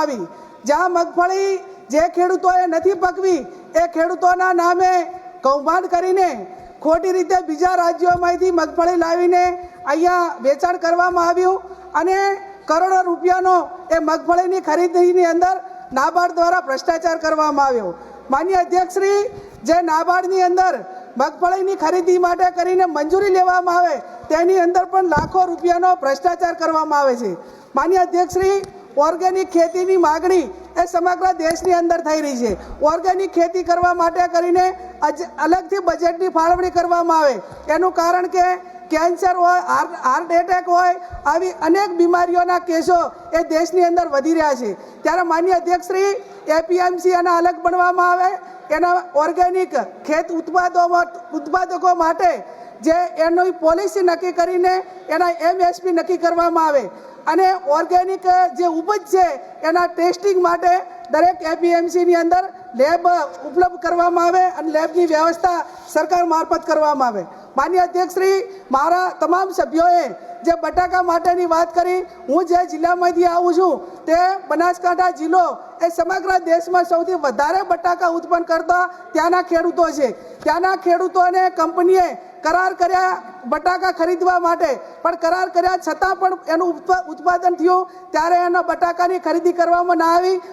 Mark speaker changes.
Speaker 1: આવી, જ્યાં મગફળી જે ખેડૂતોએ નથી પકવી એ ખેડૂતોના નામે કૌભાંડ કરીને ખોટી રીતે બીજા રાજ્યોમાંથી મગફળી લાવીને અહીંયા વેચાણ કરવામાં આવ્યું અને કરોડો રૂપિયાનો એ મગફળીની ખરીદીની અંદર નાબાર્ડ દ્વારા ભ્રષ્ટાચાર કરવામાં આવ્યો। માન્ય અધ્યક્ષશ્રી, જે નાબાર્ડની અંદર મગફળીની ખરીદી માટે કરીને મંજૂરી લેવામાં આવે તેની અંદર પણ લાખો રૂપિયાનો ભ્રષ્ટાચાર કરવામાં આવે છે। માન્ય અધ્યક્ષશ્રી, ઓર્ગેનિક ખેતીની માગણી એ સમગ્ર દેશની અંદર થઈ રહી છે। ઓર્ગેનિક ખેતી કરવા માટે કરીને અલગથી બજેટની ફાળવણી કરવામાં આવે, એનું કારણ કે કેન્સર હોય, હાર્ટ એટેક હોય, આવી અનેક બીમારીઓના કેસો એ દેશની અંદર વધી રહ્યા છે। ત્યારે માન્ય અધ્યક્ષશ્રી, એપીએમસી આના અલગ બનાવવામાં આવે, એના ઓર્ગેનિક ખેત ઉત્પાદકો માટે જે એની પોલિસી નક્કી કરીને એના એમએસપી નક્કી કરવામાં આવે અને ઓર્ગેનિક જે ઉપજ છે એના ટેસ્ટિંગ માટે દરેક એપીએમસીની અંદર લેબ ઉપલબ્ધ કરવામાં આવે અને લેબની વ્યવસ્થા સરકાર મારફત કરવામાં આવે। માન્ય અધ્યક્ષશ્રી, મારા તમામ સભ્યોએ જે બટાકા માટેની વાત કરી, હું જે જિલ્લામાંથી આવું છું તે બનાસકાંઠા જિલ્લો એ સમગ્ર દેશમાં સૌથી વધારે બટાકા ઉત્પન્ન કરતા ત્યાંના ખેડૂતો છે। ત્યાંના ખેડૂતોને કંપનીએ કરાર કર્યા બટાકા ખરીદવા માટે, પણ કરાર કર્યા છતાં પણ એનું ઉત્પાદન થયું ત્યારે એના બટાકાની ખરીદી કરવામાં ના આવી